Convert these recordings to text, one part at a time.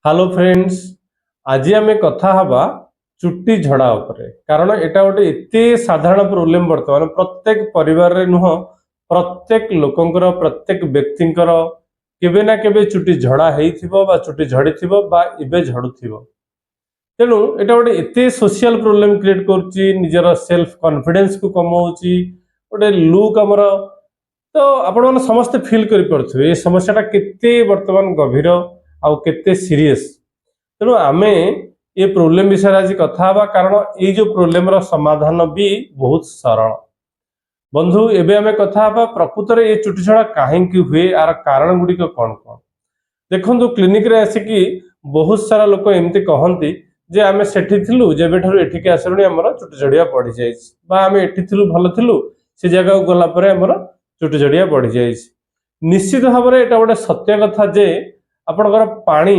Hello friends. आज आम कथा हवा चुट्टी झड़ा उपरे कारण एटा गोटे एते साधारण प्रोब्लेम वर्तमान प्रत्येक परिवार रे नुह प्रत्येक लोकंकर प्रत्येक व्यक्तिंकर केबे ना केबे चुट्टी झड़ा हेइथिबो बा चुट्टी झड़ीथिबो बा इबे झड़ुथिबो। तेणु एटा गोटे एते सोशल प्रोब्लेम क्रिएट करूची, निजर सेल्फ कॉन्फिडेंस को कमाउची, गोटे लुक हमर तो आपण माने समस्त फील करि परथुबे ए समस्याटा केते वर्तमान गभीर आउ केते सीरियस। तेणु आमे ये प्रोब्लेम विषय आज कथा हवा कारण ये जो प्रोब्लेम रो समाधान भी बहुत सरल। बंधु एबे आमे कथा हवा प्रकृत रे ये चुटी झड़ा काहेकि हुए आर कारण गुडी को कोन कोन देखंतु। क्लिनिक रे आसी कि बहुत सारा लोक एमती कहंती जे आमे सेठी थिलु जेबे ठरु एठिके आसरुनी हमर चुटी झड़िया पड़ी जाइछ बा आमे एठी थिलु भलो थिलु से जगह को गला परे हमर चुटी झड़िया पड़ी जाइछ। निश्चित भाव में एटा गोटे सत्य कथा जे आपनकर पानी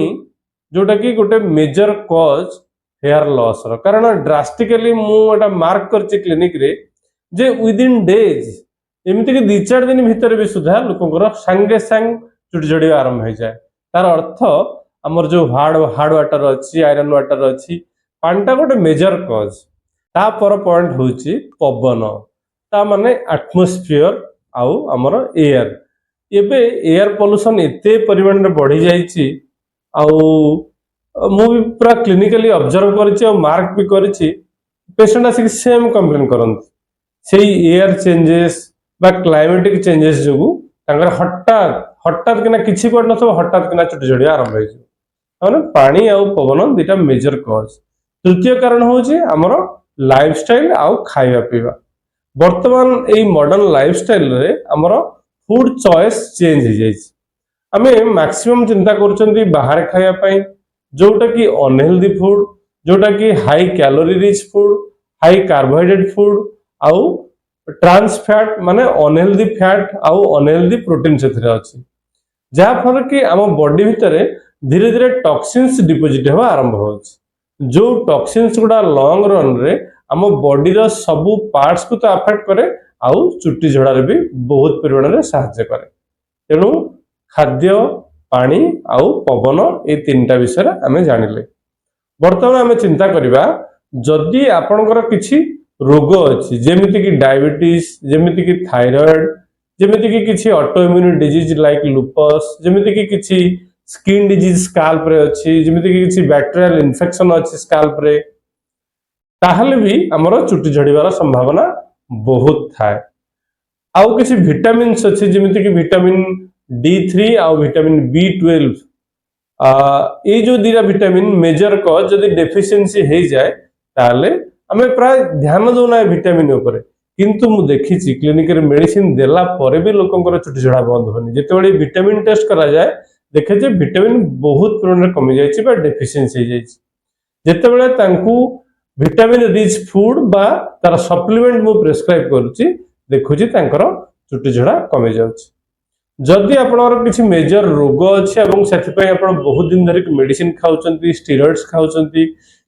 जोटा कि गोटे मेजर कॉज हेयर लॉस रो कारण ड्रास्टिकली मु एटा मार्क करछि क्लिनिक रे जे विद इन डेज एमिति कि 2-4 दिन भीतर भी सुधा लोकंकर संगे संग चुटी झड़िया आरंभ हो जाए। तार अर्थ हमर जो हार्ड वाटर अछि, आयरन वाटर अछि, पानीटा गोटे मेजर कॉज। ता पर पॉइंट होछि पवन, ता माने एटमॉस्फेयर आउ हमर एयर। एबे एयर पोल्यूशन एते परिमाण रे बढ़ी जाइछि आउ मु भी पूरा क्लिनिकली ऑब्जर्व करिछि और मार्क भी करिछि। पेशेंट आसी सेम कंप्लेन करंत सेही एयर चेंजेस बा क्लाइमेटिक चेंजेस जोगु तांगर हठात किना किछि पड़ नथो हठात किना चुटी झड़िया आरंभ हो जाय। माने पानी आउ पवन दुटा मेजर कॉज। तृतीय कारण होछि हमर लाइफस्टाइल आउ खाଇବା पीवा। वर्तमान एई मॉडर्न लाइफस्टाइल रे हमर फूड चॉइस चेंज हो जाइछि। आमे मैक्सिमम चिंता करूछंती बाहर खाଇବା ପାଇଁ जोटा कि अनहेल्दी फूड, जोटा कि high calorie rich food, high carbohydrate food आउ ट्रांस फैट माने अनहेल्दी फैट आउ अनहेल्दी प्रोटीन सेथरे अछि, जहा फल कि हम बॉडी भितरे धीरे धीरे टॉक्सिन्स डिपोजिट होवा आरंभ होछि। जो टॉक्सिन्स गुडा लॉन्ग रन रे हम बॉडी रो सबु पार्ट्स को तो अफेक्ट करे आउ चुट्टी झड़ा रे भी बहुत परिमाण रे सहायता करे। तेणु खाद्य, पानी आउ पवन ए तीनटा विषय आमे जानिले। वर्तमान आमे चिंता करिबा जदि आपनकर किछि रोग अछि जेमिति कि डायबिटीज, जेमिति कि थायराइड, जेमिति कि किछि auto immune disease like lupus, जेमिति कि किछि स्किन डिजीज स्काल्प रे अछि, जेमिति कि किछि बैक्टीरियल इन्फेक्शन अछि स्काल्प रे, ताहले भी हमर चुट्टी झड़ीबार संभावना बहुत थाए। आउ किछि विटामिन्स अछि जेमिति कि विटामिन D3 आउ विटामिन B12 ये जो दिरा विटामिन मेजर कॉज जदि डेफिशिएंसी हे जाए ताले हमें प्राय ध्यान दोना विटामिन ऊपर। किंतु मु देखिछि क्लिनिक रे मेडिसिन देला परे भी लोकंकर चुटी झड़ा बंद होनी। जेतेबेले विटामिन टेस्ट करा जाए देखे जे विटामिन बहुत परिमाण कमी जाइछि बा डेफिशिएंसी हे जाइछि। जेतेबेले तांकू विटामिन रिच फूड बा तार सप्लीमेंट मु प्रेस्क्राइब करूछि देखुछि तांकर चुटी झड़ा कमी जाउछि। जदि आपनकर किछि मेजर रोग अछि एवं सेथिपय आपण बहुत दिन धरि मेडिसिन खाउचंती, स्टेरॉइड्स खाउचंती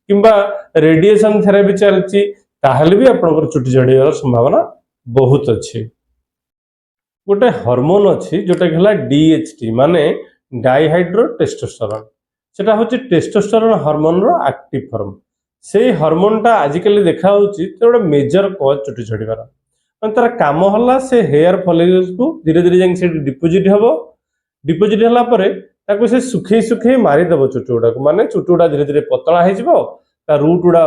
किंबा रेडिएशन थेरेपी चलछि ताहले भी आपनकर चुटी झड़ियार संभावना बहुत अछि। गोटे हार्मोन अछि जोटा हला DHT माने डाइहाइड्रो टेस्टोस्टेरोन। सेटा होछि टेस्टोस्टेरोन हार्मोन रो एक्टिव फॉर्म। सेही हार्मोनटा आजिकली देखा होछि तो मेजर कॉज चुटी झड़िबार। तार काम हला से हेयर फॉलिकल्स को धीरे धीरे जाई से डिपोजिट हबो। डिपोजिट हला परे ताको से सुखै मारी दबो चुटी उडा को, माने चुटी उडा धीरे धीरे पतला हे जिवो, ता रूट उडा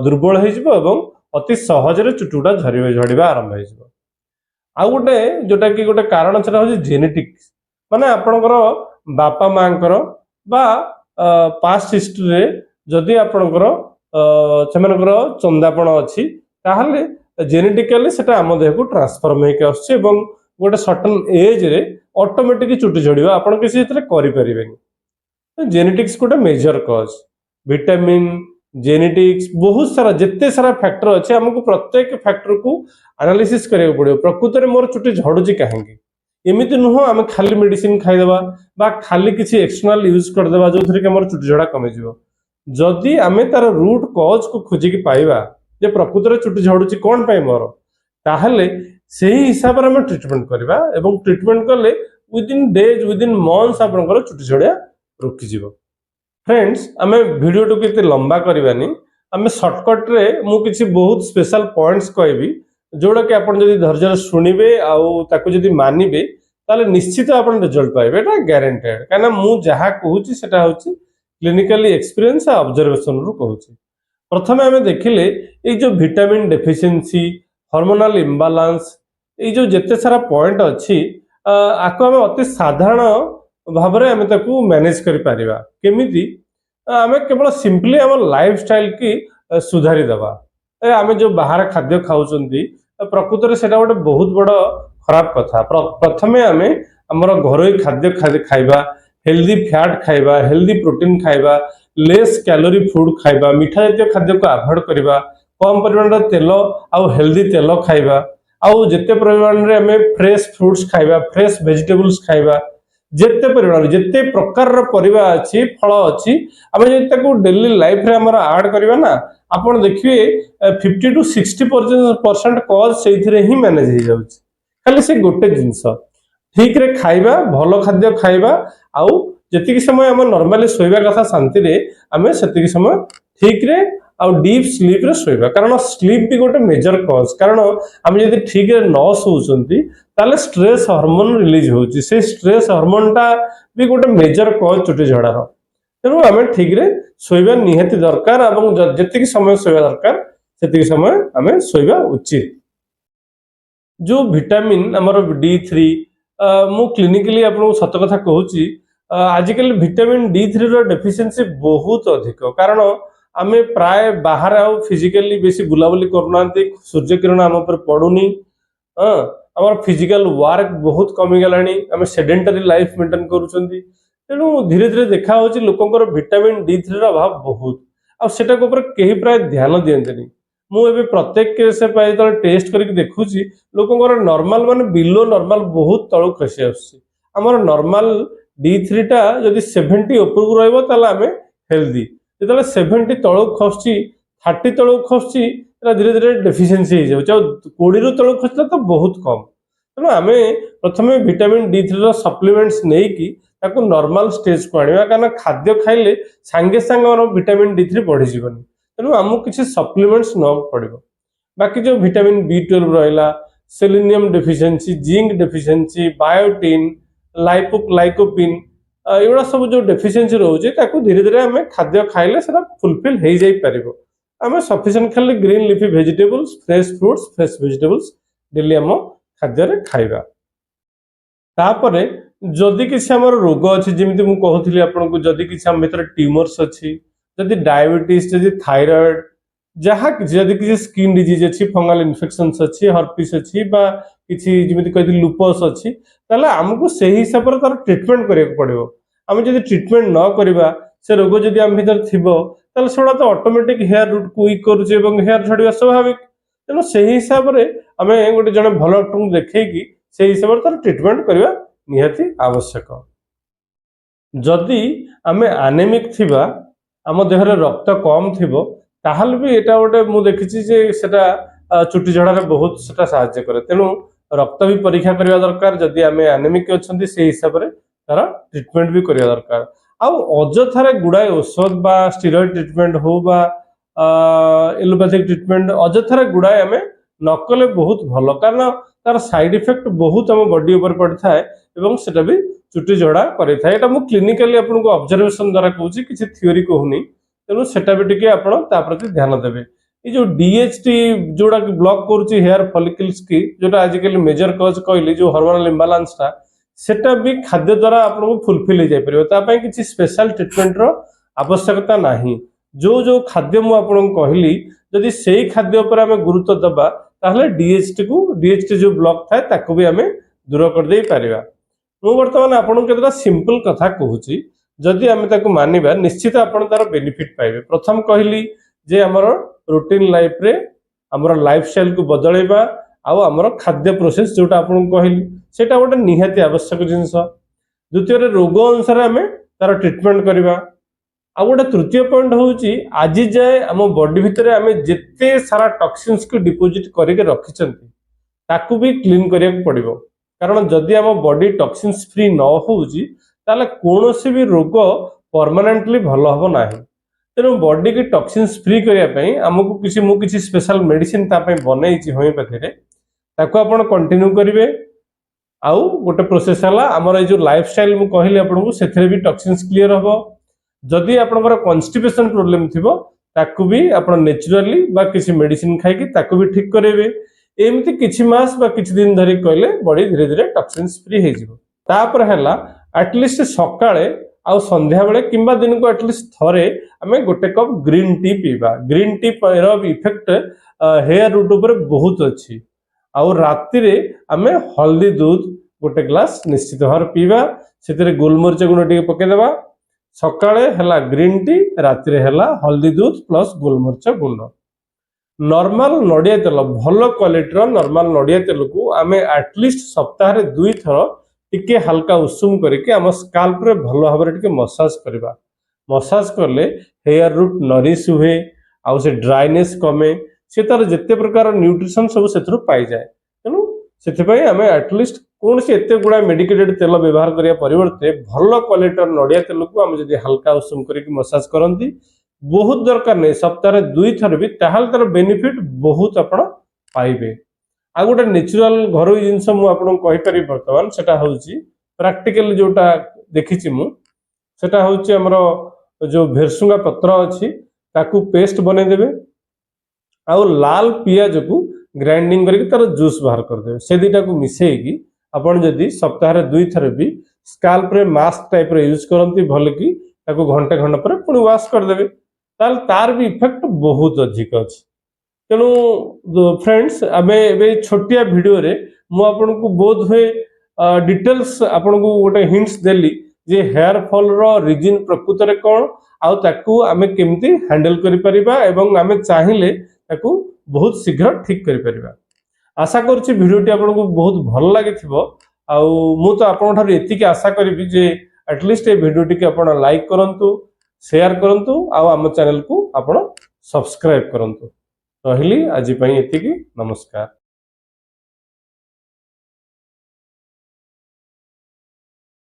दुर्बल हे जिवो एवं अति सहज रे चुटी उडा झड़िबा आरंभ हे जिवो। आ गोटे जोटा कि गोटे कारण सेटा हो जेनेटिक्स माने आपनकर बापा मांकर बा पास्ट हिस्ट्री रे जदि आपनकर सेमानकर चंदापण अछि ताहले जेनेटिकली सेटा आम देह को ट्रांसफॉर्म होके आछे एवं गोटे सर्टेन एज रे ऑटोमेटिक चुटी झड़िबा आपण किसी एतरे करि परिबेनी। जेनेटिक्स गोटे मेजर कॉज। विटामिन, जेनेटिक्स बहुत सारा जेते सारा फैक्टर अच्छे हमको प्रत्येक फैक्टर को एनालिसिस करिया पड़ियो। प्रकृत रे मोर चुटी झड़ुची काहेकि एमिति नुह आम खाली मेडिसिन खाइदेबा बा खाली किसी एक्सटर्नल यूज करदेबा जो थरे कि हमर चुटी झड़ा कमी जिवो। जदि आमे तार रूट कॉज को खोजी कि पाइबा जे प्रकृत रे चुटी झड़ुची कोन पय मोर, ताहले सेही हिसाब रे हम ट्रीटमेंट करबा एवं ट्रीटमेंट करले with in days with in months आपनकर चुटी झड़िया रुकी जिवो। फ्रेंड्स आमे वीडियो टू केते लंबा करबानी आमे शॉर्टकट रे मु किछि बहुत स्पेशल पॉइंट्स कहबी जोड़ा कि आपण जदि धैर्य शुणिबे आउ ताको जदि मानिबे ताले निश्चित आपण रिजल्ट पाइबे एटा गारंटेड काना मु जहा कहूची सेटा होची क्लिनिकली एक्सपीरियंस आ ऑब्जर्वेशन रु कहूची। प्रथमे आमे देखिले ए जो विटामिन डेफिशिएंसी हार्मोनल इम्बालांस ए जो जेते सारा पॉइंट अछि आको आमे अति साधारण भाबरे आमे ताकू मैनेज करि पारिबा केमिति आमे केवल सिंपली हम लाइफस्टाइल की सुधारी दबा आमे जो बाहर खाद्य खाउचंती प्रकृत रे सेटा गोटे बहुत बड़ खराब कथा। प्रथमे आमे हमर घरोई खाद्य खाइबा हेल्दी फैट खाइबा हेल्दी प्रोटीन खाइबा लेस कैलोरी फूड खाइबा मीठा जातीय खाद्य को अवॉइड करिबा कम परिमाण तेल आउ हेल्दी तेल खाइबा आउ जेते परिमाण रे हमें फ्रेश फ्रूट्स खाइबा फ्रेश वेजिटेबल्स खाइबा जेते परिमाण जेते प्रकार रो परिबा अछि फल अछि आमे जे ताको डेली लाइफ रे हमर ऐड करबा ना आपण देखिए 50 टू 60% कॉज सेथिरे ही मैनेज हो जाउछि खाली से गोटे जिंस ठीक रे खाइबा भलो खाद्य खाइबा आउ जेतिकी समय हम नॉर्मली सोइबा कथा शांति रे आमे सेतिकी समय ठीक रे आउ डीप स्लीप रे सोइबा कारण स्लीप भी गोटे मेजर कॉज कारण आमे यदि ठीक रे न सोउचंती ताले स्ट्रेस हार्मोन रिलीज होची से स्ट्रेस हार्मोन टा भी गोटे मेजर कॉज चुटी झड़ार तेणु आमे ठीक रे सोइबा निहाती दरकार एवं जेतिकी समय सोइबा दरकार सेतिकी समय आमे सोइबा उचित। जो विटामिन हमर D3 मु क्लिनिकली आपन सत कथा कहूची आजिकल विटामिन D3 रो डेफिशिएंसी बहुत अधिक कारण आमे प्राय बाहर आउ फिजिकली बेसी बुलाबुली करनांती सूर्य किरण हम ऊपर पडुनी हमर फिजिकल वर्क बहुत कमी गलानी आमे सेडेंटरी लाइफ मेंटेन करूचंती तेणु धीरे धीरे देखा होची लोकंकर विटामिन D3 रो अभाव बहुत आ सेटा को ऊपर केही प्राय ध्यान दियंतनी मु एबे प्रत्येक केस पाई त टेस्ट करके देखुची लोकंकर नॉर्मल माने बिलो नॉर्मल बहुत तळु खसी आसी हमर नॉर्मल D3 टा जदि 70 ऊपर को रहबो ताला हमें हेल्दी जेतले 70 तळु खसची 30 तळु खसची एला धीरे धीरे डेफिशिएंसी हो जाउ 20 रु तळु खसला तो बहुत कम तेणु आमे प्रथमे विटामिन D3 रो सप्लीमेंट्स नेई की ताको नॉर्मल स्टेज को आनिबा कारण खाद्य खाइले संगे संगे और विटामिन D3 बढ़ी जीवनी तेणु हमको किसी सप्लीमेंट्स न पड़ो बाकी जो विटामिन B12 रहा selenium deficiency zinc deficiency biotin lycopene एगुड़ा सब जो डेफिशिएंसी रोचे ताको धीरे धीरे आम खाद्य खाइले सेटा फुलफिल हो जाई परिबो आम सफिशिएंट खाली green leafy vegetables fresh fruits fresh vegetables daily आम खाद्य रे खाइबा तापरे जदि किसी हमर रोग अछि जेमिति मु कहउथिली आपनको जदि किसी हम भीतर ट्यूमर्स अछि जदि डायबिटीज जदि थायराइड जहाँ जदि किसी स्किन डिजीज अच्छी फंगल इन्फेक्शंस अच्छी हर्पिस अच्छी बा किसी जेमिति कहथि लुपस अच्छी ताले हमको सही हिसाब रे तार ट्रीटमेंट करिया पड़िबो हम जदि ट्रीटमेंट न करिबा से रोग जदि हम भीतर थिबो ताले सेडा तो ऑटोमेटिक हेयर रूट को वीक करूचे एवं हेयर झड़िया स्वाभाविक तेणु सही हिसाब रे हमें गोटे जने भलो डॉक्टर को देखैकी सही हिसाब रे तार ट्रीटमेंट करिया निहाती आवश्यक। जदि हमें एनीमिक थिबा आम देहरे रक्त कम थिबो ताहले भी एटा गोटे मु देखिछि जे सेटा चुटी झड़ारे बहुत सेटा सहायता करे तेणु रक्त भी परीक्षा करबा दरकार जदि आमे एनीमिक अछंती से हिसाब रे तारा ट्रीटमेंट भी करबा दरकार आउ अजथारे गुडाय औषध बा स्टेरॉइड ट्रीटमेंट हो बा एलोपैथिक ट्रीटमेंट अजथारे गुडाय आमे नकले बहुत भलो कारण तार साइड इफेक्ट बहुत हम बॉडी ऊपर पड़ता है एवं सेटा भी चुटी झड़ा करे था एटा मु क्लिनिकली आपन को ऑब्जर्वेशन द्वारा कहूची किछि थ्योरी कहूनी तेणु सेटा भी टिके आपण ता प्रति ध्यान देबे ये जो DHT जोड़ा कि ब्लॉक करूची हेयर फॉलिकल्स की जोटा आजिकल मेजर कॉज कहली जो हार्मोनल इम्बालांस ता सेटा भी खाद्य द्वारा आपण को फुलफिल हो जाय परिबो ता पय किछि स्पेशल ट्रीटमेंट रो आवश्यकता नाही जो जो खाद्य मु आपण को कहली जदि सेही खाद्य ऊपर हमें गुरुत्व दबा ताहले DHT जो ब्लॉक थाए ताको भी हमें दूर कर देई परिबा। मु वर्तमान आपण केतरा सिंपल कथा कहूची जदि आमे ताको मानिबा निश्चित आपण तार बेनिफिट पाइबे। प्रथम कहली जे हमर रूटीन लाइफ रे हमर लाइफस्टाइल को बदलैबा आउ हमर खाद्य प्रोसेस जोटा आपण कहली सेटा गोटे निहाती आवश्यक जिंस। द्वितीय रे रोग अनुसार आमे तार ट्रीटमेंट करबा आ गोटे तृतीय पॉइंट होची आज जाए हम बॉडी भितर आमे जेते सारा टॉक्सिन्स को डिपोजिट करके रखिचंती ताकू भी क्लीन करिया पड़िबो कारण जदि हम बॉडी टॉक्सिन्स फ्री न होउची ताले कोनोसी भी रोग परमानेंटली भल हम ना। तेणु बॉडी की टॉक्सिन्स फ्री करने आमको किसी स्पेशल मेडिसिन बनई होम्योपैथी रे ताको आपण कंटिन्यू करेंगे। आउ गोटे प्रोसेस है आमर जो लाइफस्टाइल मुझे कहली आपको से भी टॉक्सिन्स क्लियर हम। जदि आपंकर कन्स्टिपेशन प्रोब्लेम थी ताकू भी आप नेचुराली किसी मेडिसिन खाई ताकू भी ठीक करेंगे। एमती किछि मास बा किछि दिन धरी कहले बॉडी धीरे धीरे टॉक्सिन्स फ्री हो जिवो। तापर हैला एटलिस्ट सकाळे आउ संध्या बेले किंबा दिन को एटलिस्ट थरे आमे गोटे कप ग्रीन टी पीबा। ग्रीन टी रो इफेक्ट हेयर रूट ऊपर बहुत अच्छी। आउ राति रे आमे हल्दी दूध गोटे ग्लास निश्चित भाव पीबा। से गोलमरीच गुंड टिके पके देबा। सकाळे हैला ग्रीन टी, राति रे हैला हल्दी दूध प्लस गोलमरीच गुंड। नॉर्मल नड़िया तेल भल क्वालिटी नॉर्मल नड़िया तेल को आमे एटलिस्ट सप्ताह 2 थर टिके हल्का उषुम करके आम स्काल्प रे भल भाव टिके मसाज करबा। मसाज करले हेयर रूट नरिश हुए आउ से ड्राइनेस कमे। से तार जिते प्रकार न्यूट्रिशन सब से पाई जाए। तेणु से आमे एटलिस्ट कौन से एते गुड़ा मेडिकेटेड तेल व्यवहार करिया परिवर्ते भल क्वालिटी नड़िया तेल को आम जदि हल्का उषुम करके मसाज करती बहुत दरकार नहीं सप्ताह 2 थर भी तार बेनिफिट बहुत आप पाइबे। आ गोटे नेचुरल घरोई जिनस मुझे बर्तमान से प्राक्टिकल जोटा देखी मुझा हूँ जो भेरसुंगा पत्र अच्छी ताकू पेस्ट बनईदेवे। आउ लाल पियाज को ग्राइंडिंग करके तार जूस बाहर करदे। से दुटा को मिसेकी आपन जदि सप्ताह 2 थर भी स्काल्प रे मास्क टाइप रे यूज करती भल कि घंटे घंटे पर पुणी वाश करदे तार भी इफेक्ट बहुत अधिक अच्छी। तेणु फ्रेंड्स आम ए छोटिया वीडियो रे मुझे बोध हुए डिटेल्स आपन को गोटे हिंट्स देली जे हेयर फॉल रो रीजन प्रकृत रे कौन आउ आमे केमती हैंडल करि परिबा एवं आमे चाहिए ताकू बहुत शीघ्र ठीक करि परिबा। आशा करुच्ची वीडियोटी आपको बहुत भल लगी आउ मु तो आपन एतिकी आशा करी जे एटलिस्ट ए वीडियोटी के आप लाइक करंतु, शेयर करंतु आउ आम चैनल को आप सब्सक्राइब करंतु। रहिली आज एतिकी, नमस्कार।